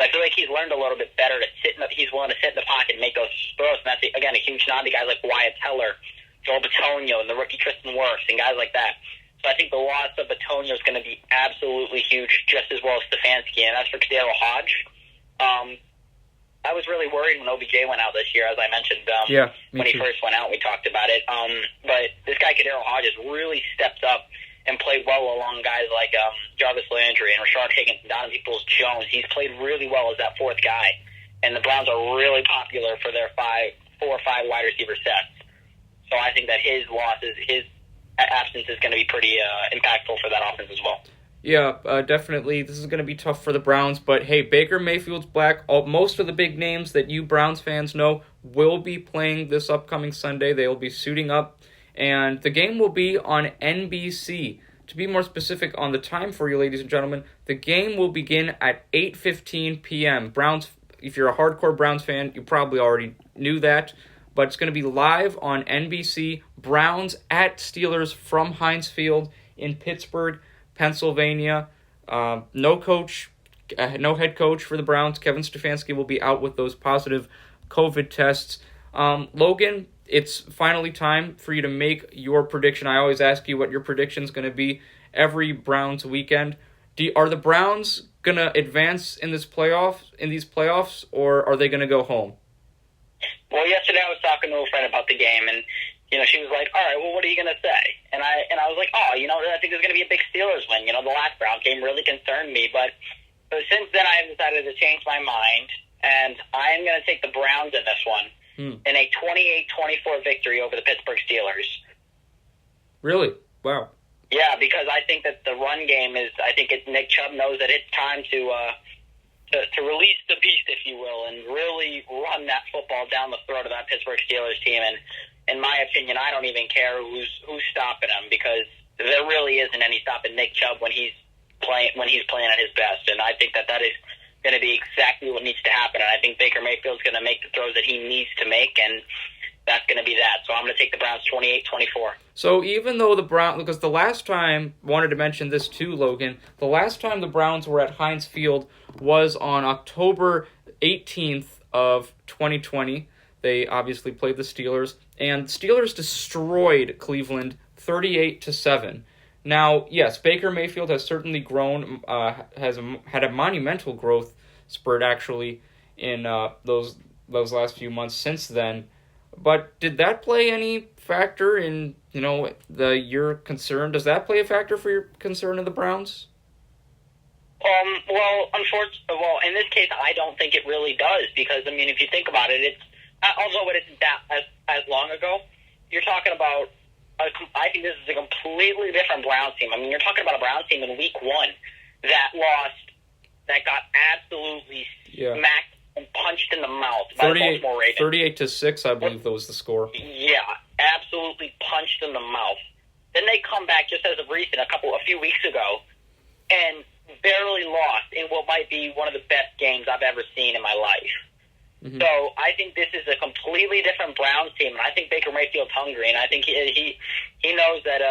So I feel like he's learned a little bit better to he's willing to sit in the pocket and make those throws, and that's, again, a huge nod to guys like Wyatt Teller, Joel Bitonio, and the rookie Tristan Wirfs, and guys like that. So I think the loss of Bitonio is going to be absolutely huge, just as well as Stefanski. And as for Kadero Hodge, I was really worried when OBJ went out this year, as I mentioned. When he first went out, we talked about it. But this guy, Kadero Hodge, has really stepped up and played well along guys like Jarvis Landry and Rashard Higgins and Donovan Peoples-Jones. He's played really well as that fourth guy. And the Browns are really popular for their 4 or 5 wide receiver sets. So I think that his absence is going to be pretty impactful for that offense as well. Yeah, definitely. This is going to be tough for the Browns, but hey, Baker Mayfield's back. Most of the big names that you Browns fans know will be playing this upcoming Sunday. They will be suiting up, and the game will be on NBC. To be more specific on the time for you, ladies and gentlemen, the game will begin at 8:15 p.m. Browns, if you're a hardcore Browns fan, you probably already knew that, but it's going to be live on NBC. Browns at Steelers from Heinz Field in Pittsburgh, Pennsylvania. No head coach for the Browns. Kevin Stefanski will be out with those positive COVID tests. Logan, it's finally time for you to make your prediction. I always ask you what your prediction is going to be every Browns weekend. Are the Browns going to advance in these playoffs, or are they going to go home? Well, yesterday I was talking to a friend about the game, and she was like, all right, well, what are you going to say? And I was like, I think there's going to be a big Steelers win. The last Brown game really concerned me. But since then, I have decided to change my mind, and I'm going to take the Browns in this one in a 28-24 victory over the Pittsburgh Steelers. Really? Wow. Yeah, because I think that the run game Nick Chubb knows that it's time to release the beast, if you will, and really run that football down the throat of that Pittsburgh Steelers team. And in my opinion, I don't even care who's stopping him, because there really isn't any stopping Nick Chubb when he's playing at his best. And I think that is going to be exactly what needs to happen. And I think Baker Mayfield's going to make the throws that he needs to make, and that's going to be that. So I'm going to take the Browns 28-24. So even though because the last time, wanted to mention this too, Logan, the last time the Browns were at Heinz Field was on October 18th of 2020. They obviously played the Steelers, and Steelers destroyed Cleveland 38-7. Now, yes, Baker Mayfield has certainly grown, has had a monumental growth spurt actually in those last few months since then. But did that play any factor in your concern? Does that play a factor for your concern of the Browns? Well, in this case, I don't think it really does, because if you think about it, although it isn't that as long ago, you're talking about. I think this is a completely different Browns team. You're talking about a Browns team in Week 1 that got absolutely smacked and punched in the mouth by the Baltimore Ravens. 38-6, I believe that was the score. Yeah, absolutely punched in the mouth. Then they come back just as of recent, a few weeks ago, and barely lost in what might be one of the best games I've ever seen in my life. Mm-hmm. So I think this is a completely different Browns team, and I think Baker Mayfield's hungry, and I think he knows that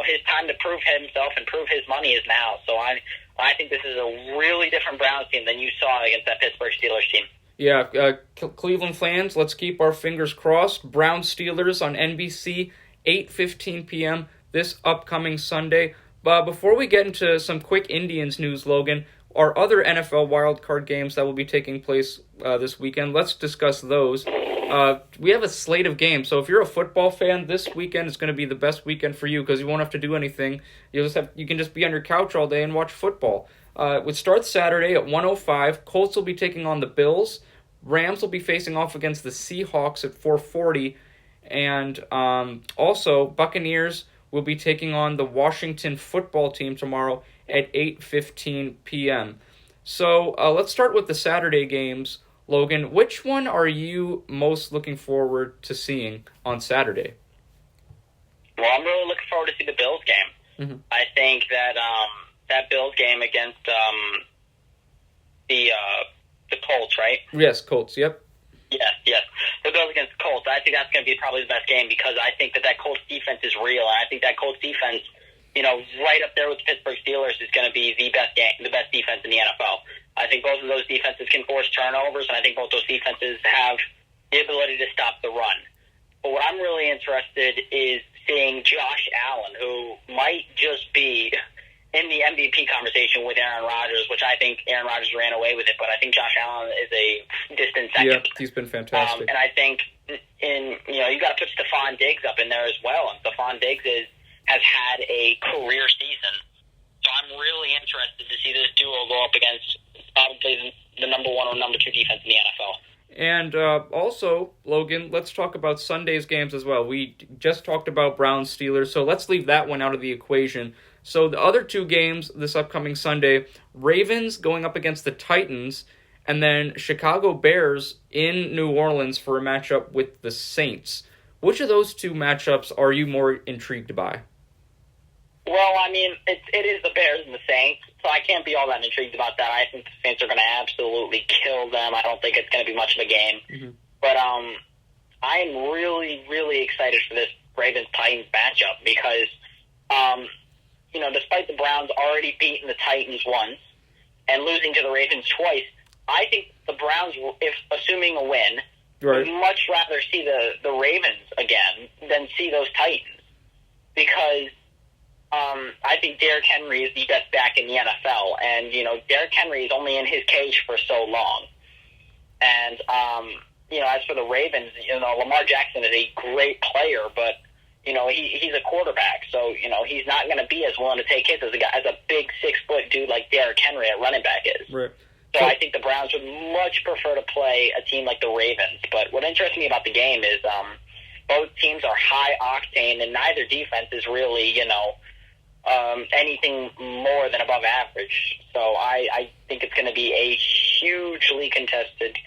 his time to prove himself and prove his money is now. So I think this is a really different Browns team than you saw against that Pittsburgh Steelers team. Yeah, Cleveland fans, let's keep our fingers crossed. Browns Steelers on NBC, 8:15 p.m. this upcoming Sunday. But before we get into some quick Indians news, Logan, our other NFL wildcard games that will be taking place this weekend, let's discuss those. We have a slate of games, so if you're a football fan, this weekend is going to be the best weekend for you because you won't have to do anything. You can just be on your couch all day and watch football. It starts Saturday at 1:05. Colts will be taking on the Bills. Rams will be facing off against the Seahawks at 4:40. And also, Buccaneers will be taking on the Washington football team tomorrow at 8:15 p.m. So let's start with the Saturday games. Logan, which one are you most looking forward to seeing on Saturday? Well, I'm really looking forward to see the Bills game. Mm-hmm. I think that that Bills game against the Colts, right? Yes, Colts, yep. Yes. The Bills against the Colts. I think that's going to be probably the best game because I think that Colts defense is real, and I think that Colts defense, right up there with the Pittsburgh Steelers, is going to be the best defense in the NFL. I think both of those defenses can force turnovers, and I think both those defenses have the ability to stop the run. But what I'm really interested is seeing Josh Allen, who might just be in the MVP conversation with Aaron Rodgers, which I think Aaron Rodgers ran away with it, but I think Josh Allen is a distant second. Yeah, he's been fantastic. And I think you got to put Stephon Diggs up in there as well, and Stephon Diggs has had a career season. So I'm really interested to see this duo go up against probably the number one or number two defense in the NFL. And also, Logan, let's talk about Sunday's games as well. We just talked about Browns-Steelers, so let's leave that one out of the equation. So the other two games this upcoming Sunday, Ravens going up against the Titans, and then Chicago Bears in New Orleans for a matchup with the Saints. Which of those two matchups are you more intrigued by? Well, I mean, it is the Bears and the Saints, so I can't be all that intrigued about that. I think the Saints are going to absolutely kill them. I don't think it's going to be much of a game. Mm-hmm. But I am really, really excited for this Ravens-Titans matchup because, despite the Browns already beating the Titans once and losing to the Ravens twice, I think the Browns, if assuming a win, right, would much rather see the Ravens again than see those Titans because I think Derrick Henry is the best back in the NFL, and Derrick Henry is only in his cage for so long. And as for the Ravens, Lamar Jackson is a great player, but he's a quarterback, so he's not going to be as willing to take hits as a big 6-foot dude like Derrick Henry at running back is. Right. So I think the Browns would much prefer to play a team like the Ravens. But what interests me about the game is both teams are high octane, and neither defense is really anything more than above average. So I think it's going to be a hugely contested,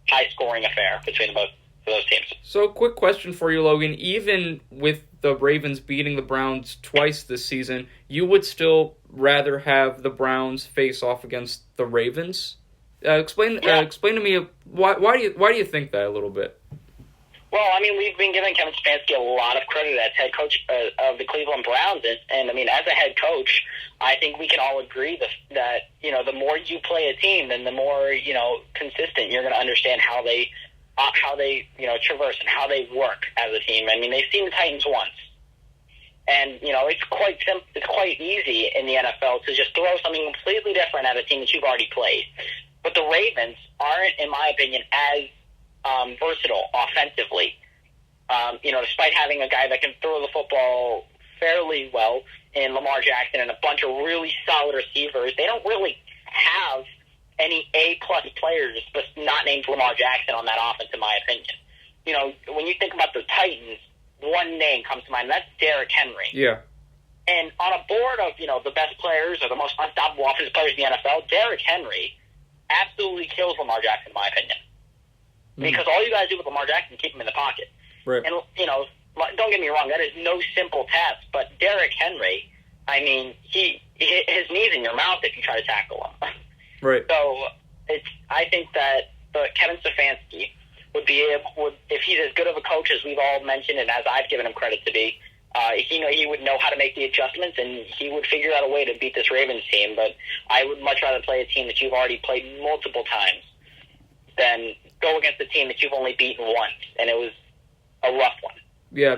high-scoring affair between both of those teams. So, quick question for you, Logan. Even with the Ravens beating the Browns twice this season, you would still rather have the Browns face off against the Ravens? Explain to me why do you think that a little bit? Well, I mean, we've been giving Kevin Stefanski a lot of credit as head coach of the Cleveland Browns, and I mean, as a head coach, I think we can all agree that the more you play a team, then the more consistent you're going to understand how they traverse and how they work as a team. I mean, they've seen the Titans once, and it's quite simple. It's quite easy in the NFL to just throw something completely different at a team that you've already played. But the Ravens aren't, in my opinion, as versatile offensively. Despite having a guy that can throw the football fairly well in Lamar Jackson and a bunch of really solid receivers, they don't really have any A-plus players, but not named Lamar Jackson on that offense, in my opinion. When you think about the Titans, one name comes to mind, and that's Derrick Henry. Yeah. And on a board of, the best players or the most unstoppable offensive players in the NFL, Derrick Henry absolutely kills Lamar Jackson, in my opinion. Because all you got to do with Lamar Jackson is keep him in the pocket. Right. And, don't get me wrong, that is no simple task. But Derrick Henry, I mean, his knee's in your mouth if you try to tackle him. Right. So I think that Kevin Stefanski would if he's as good of a coach as we've all mentioned and as I've given him credit to be, he would know how to make the adjustments, and he would figure out a way to beat this Ravens team. But I would much rather play a team that you've already played multiple times than go against a team that you've only beaten once, and it was a rough one. Yeah,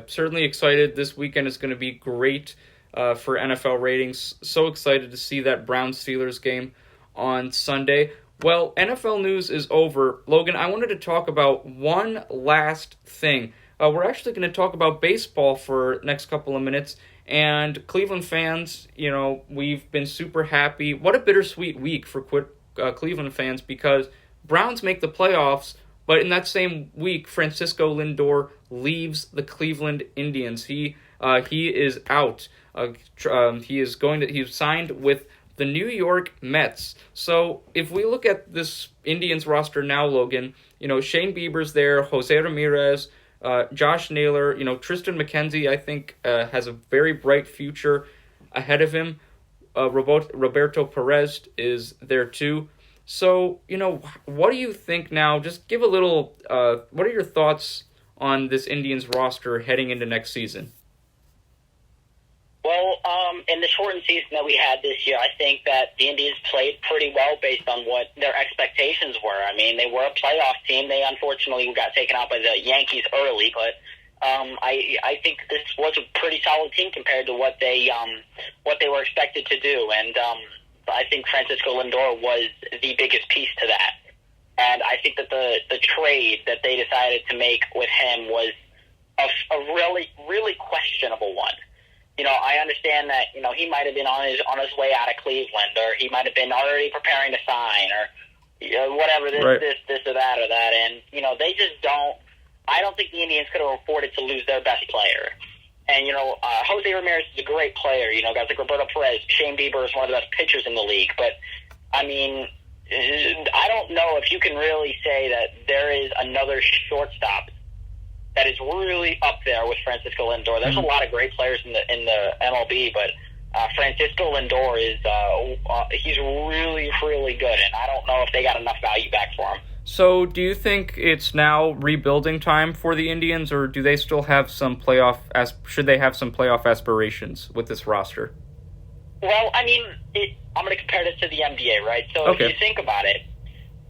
certainly excited. This weekend is going to be great for NFL ratings. So excited to see that Browns-Steelers game on Sunday. Well, NFL news is over. Logan, I wanted to talk about one last thing. We're actually going to talk about baseball for the next couple of minutes. And Cleveland fans, we've been super happy. What a bittersweet week for Cleveland fans, because Browns make the playoffs, but in that same week, Francisco Lindor leaves the Cleveland Indians. He is out. He's signed with the New York Mets. So if we look at this Indians roster now, Logan, Shane Bieber's there, Jose Ramirez, Josh Naylor, Tristan McKenzie, I think, has a very bright future ahead of him. Roberto Perez is there too. So, what do you think now? Just give a little, what are your thoughts on this Indians roster heading into next season? Well, in the shortened season that we had this year, I think that the Indians played pretty well based on what their expectations were. I mean, they were a playoff team. They unfortunately got taken out by the Yankees early, but I think this was a pretty solid team compared to what they were expected to do. And I think Francisco Lindor was the biggest piece to that. And I think that the trade that they decided to make with him was a really, really questionable one. I understand that, he might have been on his way out of Cleveland, or he might have been already preparing to sign, or whatever, this or that or that. And, they just don't – I don't think the Indians could have afforded to lose their best player. And, Jose Ramirez is a great player. Guys like Roberto Perez, Shane Bieber is one of the best pitchers in the league. But, I mean, I don't know if you can really say that there is another shortstop that is really up there with Francisco Lindor. There's a lot of great players in the MLB, but Francisco Lindor is he's really, really good, and I don't know if they got enough value back for him. So do you think it's now rebuilding time for the Indians, or do they still have some should they have some playoff aspirations with this roster? Well, I mean, I'm going to compare this to the NBA, right? So If you think about it,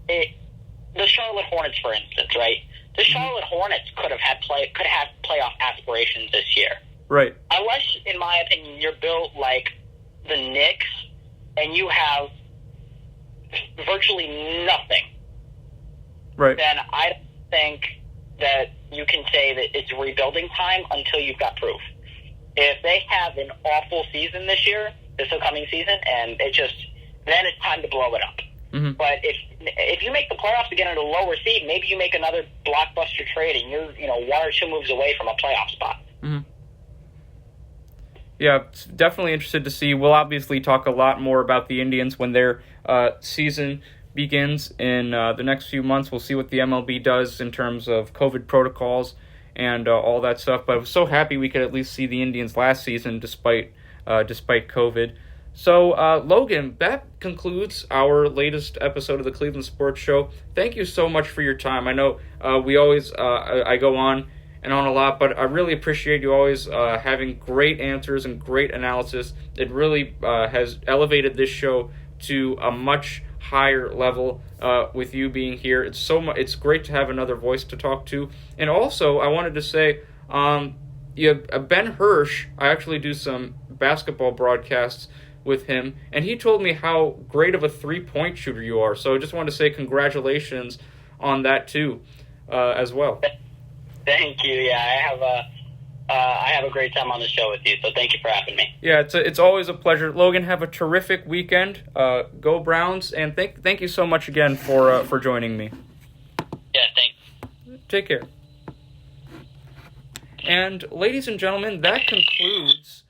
the Charlotte Hornets, for instance, right? The Charlotte Hornets could have playoff aspirations this year. Right. Unless, in my opinion, you're built like the Knicks and you have virtually nothing. Right. Then I don't think that you can say that it's rebuilding time until you've got proof. If they have an awful season this upcoming season, and then it's time to blow it up. Mm-hmm. But if you make the playoffs again at a lower seed, maybe you make another blockbuster trade and you're one or two moves away from a playoff spot. Mm-hmm. Yeah, definitely interested to see. We'll obviously talk a lot more about the Indians when their season begins in the next few months. We'll see what the MLB does in terms of COVID protocols and all that stuff. But I was so happy we could at least see the Indians last season despite COVID. So, Logan, that concludes our latest episode of the Cleveland Sports Show. Thank you so much for your time. I know we always, I go on and on a lot, but I really appreciate you always having great answers and great analysis. It really has elevated this show to a much higher level with you being here. It's great to have another voice to talk to. And also, I wanted to say, Ben Hirsch, I actually do some basketball broadcasts with him, and he told me how great of a three-point shooter you are. So I just wanted to say congratulations on that too, as well. Thank you. Yeah, I have a great time on the show with you. So thank you for having me. Yeah, it's always a pleasure. Logan, have a terrific weekend. Go Browns, and thank you so much again for joining me. Yeah, thanks. Take care. And ladies and gentlemen, that concludes.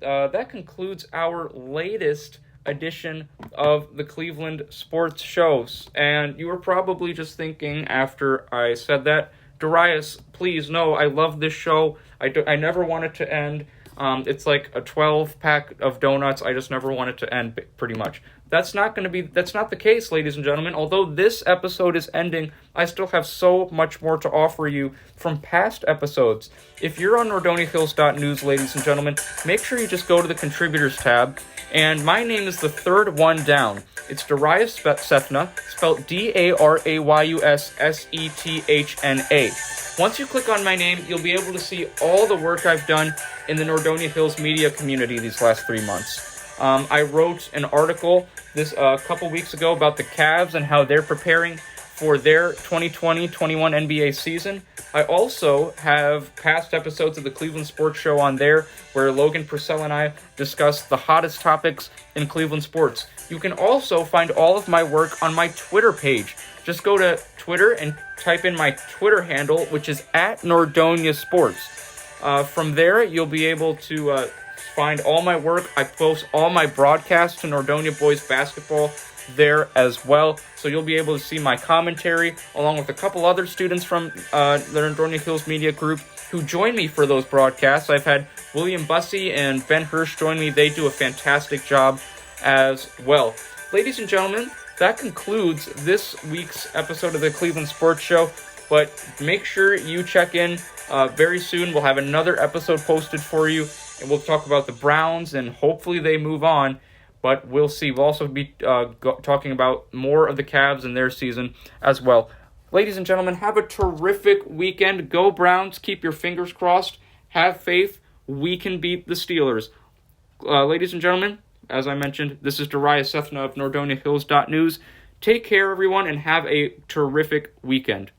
That concludes our latest edition of the Cleveland Sports Shows. And you were probably just thinking after I said that, Darius, please, no, I love this show. I never want it to end. It's like a 12-pack of donuts. I just never want it to end, pretty much. That's not the case, ladies and gentlemen. Although this episode is ending, I still have so much more to offer you from past episodes. If you're on NordoniaHills.News, ladies and gentlemen, make sure you just go to the Contributors tab. And my name is the third one down. It's Darius Sethna, spelled D-A-R-A-Y-U-S-S-E-T-H-N-A. Once you click on my name, you'll be able to see all the work I've done in the Nordonia Hills media community these last 3 months. I wrote an article a couple weeks ago about the Cavs and how they're preparing for their 2020-21 NBA season. I also have past episodes of the Cleveland Sports Show on there where Logan Purcell and I discuss the hottest topics in Cleveland sports. You can also find all of my work on my Twitter page. Just go to Twitter and type in my Twitter handle, which is @NordoniaSports. From there, you'll be able to find all my work. I post all my broadcasts to Nordonia Boys Basketball there as well. So you'll be able to see my commentary along with a couple other students from the Nordonia Hills Media Group who join me for those broadcasts. I've had William Bussey and Ben Hirsch join me. They do a fantastic job as well. Ladies and gentlemen, that concludes this week's episode of the Cleveland Sports Show. But make sure you check in very soon. We'll have another episode posted for you, and we'll talk about the Browns, and hopefully they move on. But we'll see. We'll also be talking about more of the Cavs and their season as well. Ladies and gentlemen, have a terrific weekend. Go Browns. Keep your fingers crossed. Have faith. We can beat the Steelers. Ladies and gentlemen, as I mentioned, this is Darius Sethna of NordoniaHills.News. Take care, everyone, and have a terrific weekend.